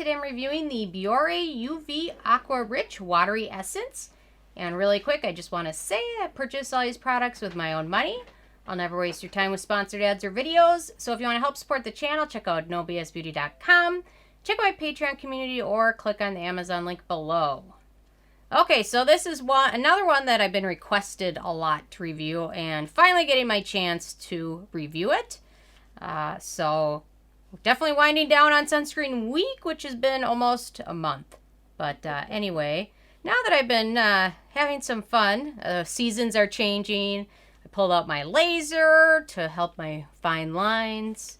Today I'm reviewing the Biore UV Aqua Rich Watery Essence. And really quick, I just want to say I purchased all these products with my own money. I'll never waste your time with sponsored ads or videos. So if you want to help support the channel, check out nobsbeauty.com. Check out my Patreon community or click on the Amazon link below. Okay, so this is another one that I've been requested a lot to review and finally getting my chance to review it. So definitely winding down on sunscreen week, which has been almost a month. But anyway, now that I've been having some fun, seasons are changing. I pulled out my laser to help my fine lines.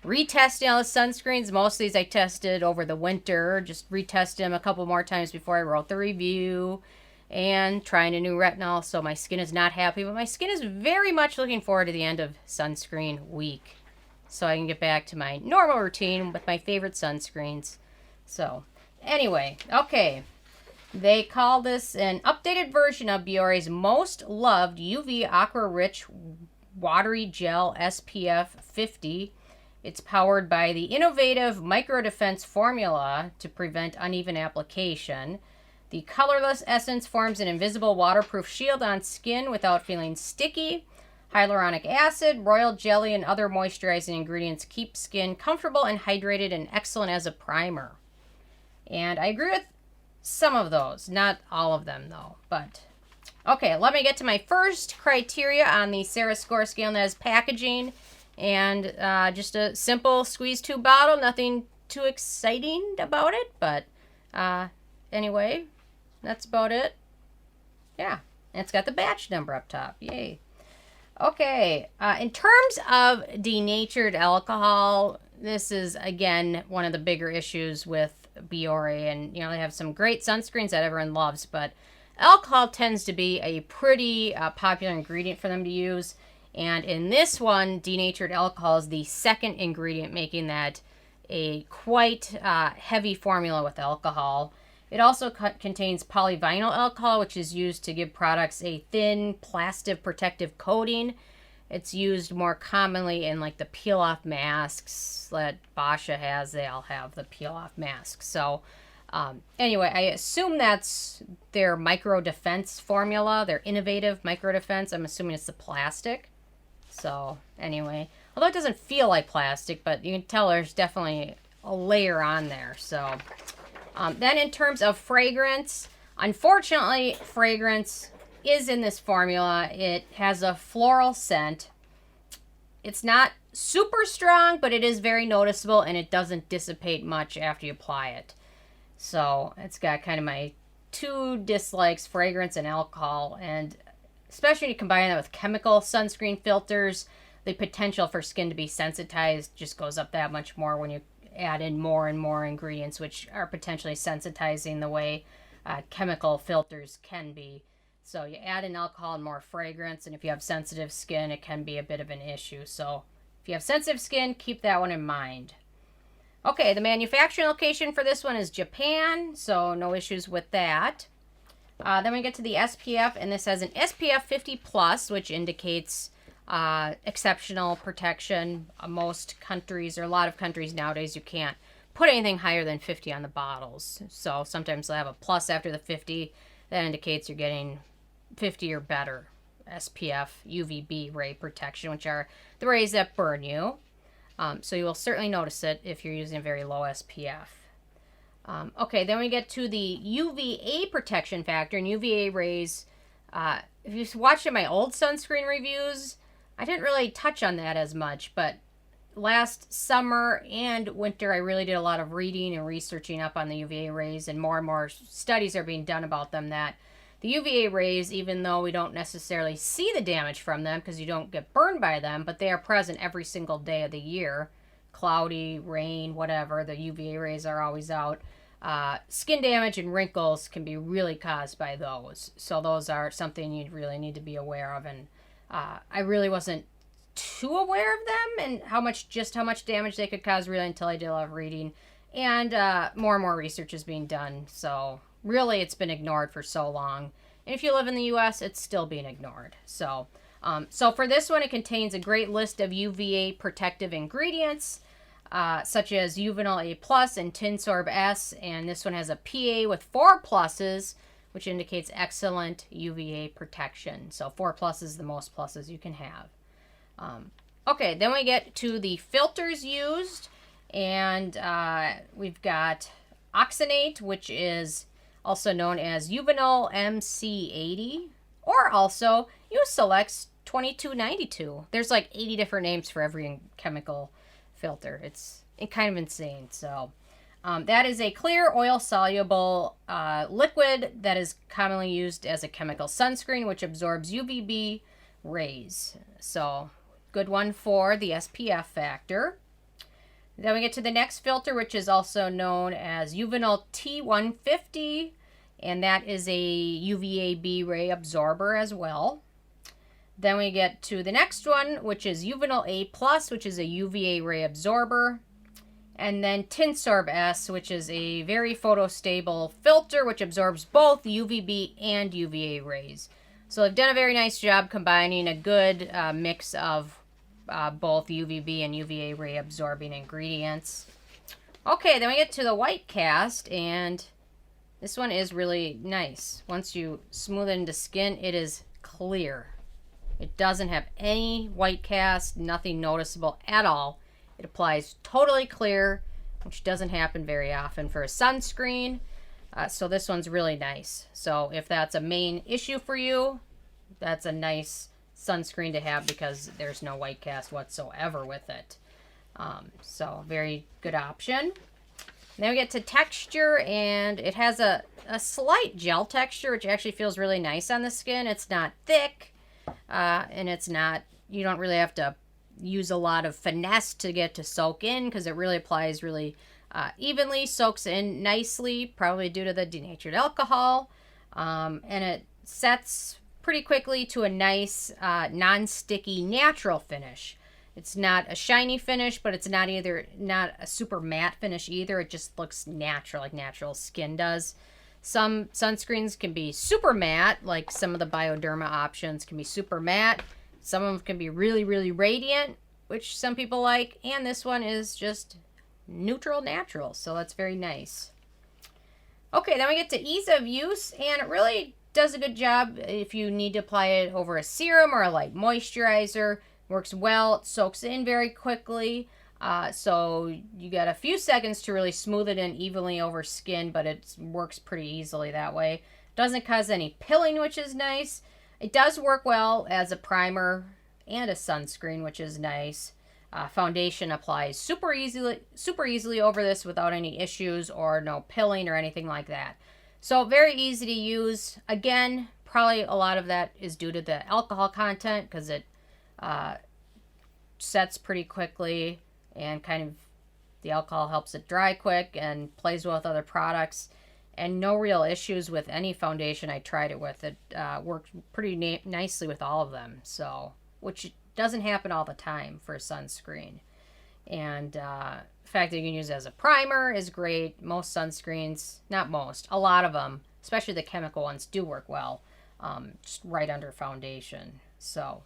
Retesting all the sunscreens. Most of these I tested over the winter. Just retested them a couple more times before I wrote the review. And trying a new retinol, so my skin is not happy. But my skin is very much looking forward to the end of sunscreen week, so I can get back to my normal routine with my favorite sunscreens. So, anyway, okay. They call this an updated version of Biore's most loved UV Aqua Rich Watery Gel SPF 50. It's powered by the innovative Micro Defense formula to prevent uneven application. The colorless essence forms an invisible waterproof shield on skin without feeling sticky. Hyaluronic acid, royal jelly, and other moisturizing ingredients keep skin comfortable and hydrated and excellent as a primer. And I agree with some of those, not all of them though. But okay, let me get to my first criteria on the Sarah score scale, and that is packaging. And just a simple squeeze tube bottle, nothing too exciting about it, but anyway, that's about it. Yeah, and it's got the batch number up top. Yay. Okay, in terms of denatured alcohol, this is, again, one of the bigger issues with Biore. And, you know, they have some great sunscreens that everyone loves, but alcohol tends to be a pretty popular ingredient for them to use. And in this one, denatured alcohol is the second ingredient, making that a quite heavy formula with alcohol. It also contains polyvinyl alcohol, which is used to give products a thin plastic protective coating. It's used more commonly in like the peel-off masks that Basha has. They all have the peel-off masks. So anyway, I assume that's their micro defense formula, their innovative micro defense. I'm assuming it's the plastic. So anyway, although it doesn't feel like plastic, but you can tell there's definitely a layer on there. So then in terms of fragrance, unfortunately, fragrance is in this formula. It has a floral scent. It's not super strong, but it is very noticeable, and it doesn't dissipate much after you apply it. So it's got kind of my two dislikes, fragrance and alcohol, and especially when you combine that with chemical sunscreen filters, the potential for skin to be sensitized just goes up that much more when you add in more and more ingredients, which are potentially sensitizing the way chemical filters can be. So you add in alcohol and more fragrance, and if you have sensitive skin, it can be a bit of an issue. So if you have sensitive skin, keep that one in mind. Okay, the manufacturing location for this one is Japan, so no issues with that. Then we get to the SPF, and this has an SPF 50+, which indicates exceptional protection. Most countries, or a lot of countries nowadays, you can't put anything higher than 50 on the bottles. So sometimes they'll have a plus after the 50. That indicates you're getting 50 or better SPF UVB ray protection, which are the rays that burn you. So you will certainly notice it if you're using a very low SPF. Okay, then we get to the UVA protection factor, and UVA rays. If you watched my old sunscreen reviews, I didn't really touch on that as much, but last summer and winter, I really did a lot of reading and researching up on the UVA rays, and more studies are being done about them, that the UVA rays, even though we don't necessarily see the damage from them because you don't get burned by them, but they are present every single day of the year. Cloudy, rain, whatever, the UVA rays are always out. Skin damage and wrinkles can be really caused by those. So those are something you really need to be aware of. And I really wasn't too aware of them and how much damage they could cause really until I did a lot of reading. And more and more research is being done. So really it's been ignored for so long. And if you live in the US, it's still being ignored. So for this one, it contains a great list of UVA protective ingredients. such as Uvinul A plus and Tinsorb S, and this one has a PA with 4 pluses, which indicates excellent UVA protection. So 4 pluses is the most pluses you can have. Okay, then we get to the filters used, and we've got oxonate, which is also known as Uvinul MC80, or also Eusolex 2292. There's like 80 different names for every chemical filter. It's kind of insane. So that is a clear oil-soluble liquid that is commonly used as a chemical sunscreen, which absorbs UVB rays. So good one for the SPF factor. Then we get to the next filter, which is also known as Uvinul T150, and that is a UVA-B ray absorber as well. Then we get to the next one, which is Uvinul A+, which is a UVA ray absorber. And then Tinsorb S, which is a very photostable filter, which absorbs both UVB and UVA rays. So they've done a very nice job combining a good mix of both UVB and UVA ray absorbing ingredients. Okay, then we get to the white cast, and this one is really nice. Once you smooth it into skin, it is clear. It doesn't have any white cast, nothing noticeable at all. It applies totally clear, which doesn't happen very often for a sunscreen. So this one's really nice. So if that's a main issue for you, that's a nice sunscreen to have because there's no white cast whatsoever with it. So very good option. Then we get to texture, and it has a slight gel texture, which actually feels really nice on the skin. It's not thick, and it's not, you don't really have to use a lot of finesse to get to soak in because it really applies really evenly, soaks in nicely, probably due to the denatured alcohol, and it sets pretty quickly to a nice non-sticky natural finish. It's not a shiny finish, but it's not a super matte finish either. It just looks natural, like natural skin does. Some sunscreens can be super matte, like some of the Bioderma options can be super matte. Some of them can be really, really radiant, which some people like. And this one is just neutral natural, so that's very nice. Okay, then we get to ease of use, and it really does a good job if you need to apply it over a serum or a light moisturizer. Works well, it soaks in very quickly, so you got a few seconds to really smooth it in evenly over skin, but it works pretty easily that way. Doesn't cause any pilling, which is nice. It does work well as a primer and a sunscreen, which is nice. Foundation applies super easily over this without any issues or no pilling or anything like that. So very easy to use. Again, probably a lot of that is due to the alcohol content because it sets pretty quickly, and kind of the alcohol helps it dry quick and plays well with other products, and no real issues with any foundation I tried it with. It worked pretty nicely with all of them, so, which doesn't happen all the time for sunscreen. And the fact that you can use it as a primer is great. Most sunscreens, not most, a lot of them, especially the chemical ones, do work well just right under foundation. So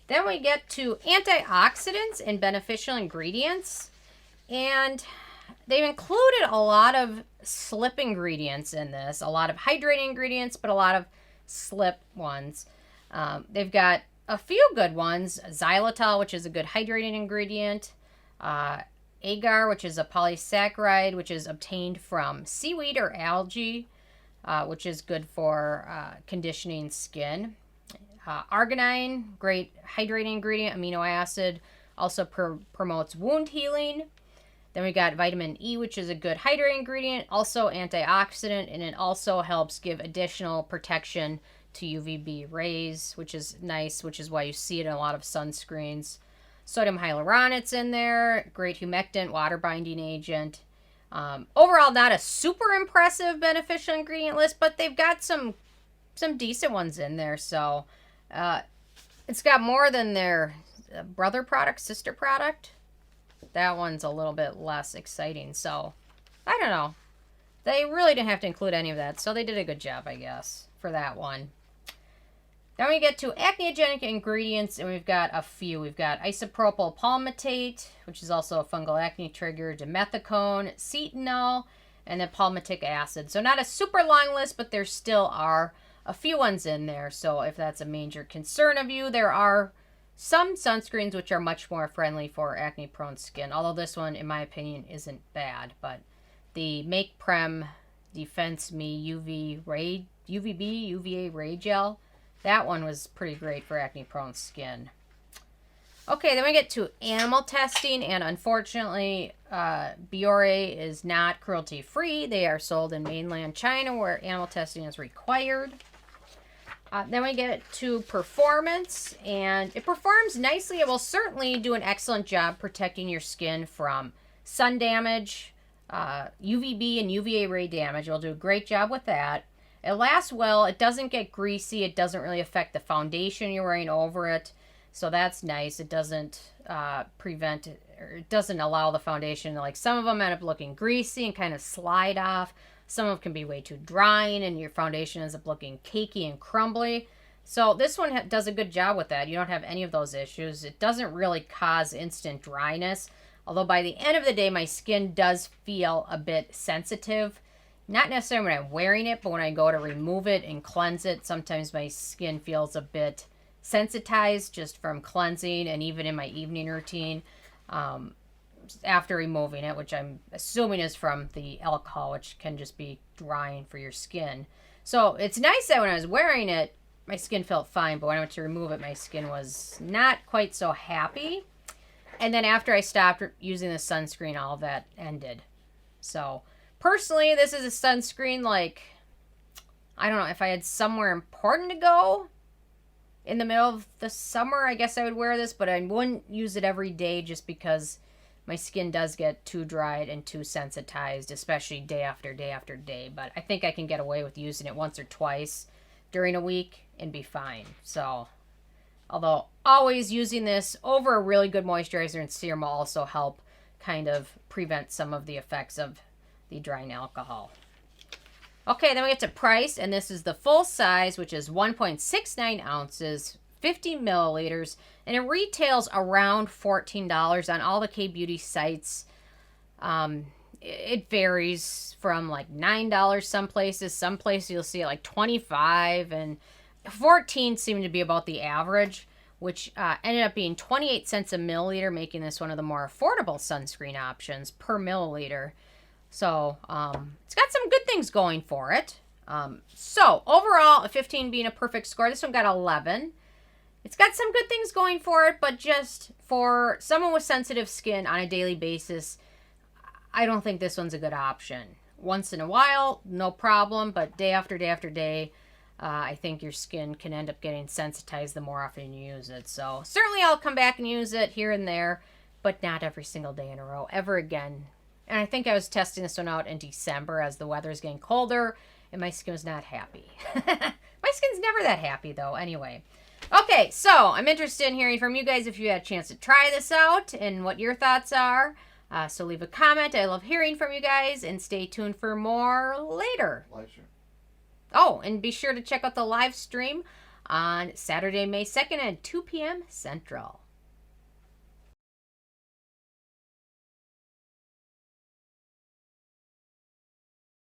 then we get to antioxidants and beneficial ingredients, and they've included a lot of slip ingredients in this, a lot of hydrating ingredients, but a lot of slip ones. They've got a few good ones: xylitol, which is a good hydrating ingredient, agar, which is a polysaccharide, which is obtained from seaweed or algae, which is good for conditioning skin. Arginine, great hydrating ingredient, amino acid, also promotes wound healing. Then we got vitamin E, which is a good hydrating ingredient, also antioxidant, and it also helps give additional protection to UVB rays, which is nice, which is why you see it in a lot of sunscreens. Sodium hyaluronate in there, great humectant, water binding agent. Overall, not a super impressive beneficial ingredient list, but they've got some decent ones in there. So it's got more than their brother product, sister product. That one's a little bit less exciting. So I don't know. They really didn't have to include any of that, so they did a good job, I guess, for that one. Then we get to acneogenic ingredients, and we've got a few. We've got isopropyl palmitate, which is also a fungal acne trigger, dimethicone, cetanol, and then palmitic acid. So not a super long list, but there still are a few ones in there. So if that's a major concern of you, there are some sunscreens which are much more friendly for acne-prone skin. Although this one, in my opinion, isn't bad. But the Make Prem Defense Me UVB UVA Ray Gel, that one was pretty great for acne-prone skin. Okay, then we get to animal testing, and unfortunately, Biore is not cruelty-free. They are sold in mainland China where animal testing is required. Then we get to performance, and it performs nicely. It will certainly do an excellent job protecting your skin from sun damage, UVB and UVA ray damage. It will do a great job with that. It lasts well. It doesn't get greasy. It doesn't really affect the foundation you're wearing over it. So that's nice. It doesn't prevent it, or it doesn't allow the foundation. Like some of them end up looking greasy and kind of slide off. Some of them can be way too drying and your foundation ends up looking cakey and crumbly. So this one does a good job with that. You don't have any of those issues. It doesn't really cause instant dryness. Although by the end of the day, my skin does feel a bit sensitive. Not necessarily when I'm wearing it, but when I go to remove it and cleanse it, sometimes my skin feels a bit sensitized just from cleansing, and even in my evening routine after removing it, which I'm assuming is from the alcohol, which can just be drying for your skin. So it's nice that when I was wearing it, my skin felt fine, but when I went to remove it, my skin was not quite so happy. And then after I stopped using the sunscreen, all of that ended. So personally, this is a sunscreen, like, I don't know, if I had somewhere important to go in the middle of the summer, I guess I would wear this, but I wouldn't use it every day just because my skin does get too dried and too sensitized, especially day after day after day. But I think I can get away with using it once or twice during a week and be fine. So, although always using this over a really good moisturizer and serum will also help kind of prevent some of the effects of the drying alcohol. Okay, then we get to price, and this is the full size, which is 1.69 ounces, 50 milliliters, and it retails around $14 on all the K-beauty sites. It varies from like $9 some places you'll see it like $25, and $14 seemed to be about the average, which ended up being 28 cents a milliliter, making this one of the more affordable sunscreen options per milliliter. So, it's got some good things going for it. So, overall, a 15 being a perfect score. This one got 11. It's got some good things going for it, but just for someone with sensitive skin on a daily basis, I don't think this one's a good option. Once in a while, no problem, but day after day after day, I think your skin can end up getting sensitized the more often you use it. So, certainly I'll come back and use it here and there, but not every single day in a row, ever again. And I think I was testing this one out in December as the weather is getting colder, and my skin was not happy. My skin's never that happy, though, anyway. Okay, so I'm interested in hearing from you guys if you had a chance to try this out and what your thoughts are. So leave a comment. I love hearing from you guys, and stay tuned for more later. Live stream. Oh, and be sure to check out the live stream on Saturday, May 2nd at 2 p.m. Central.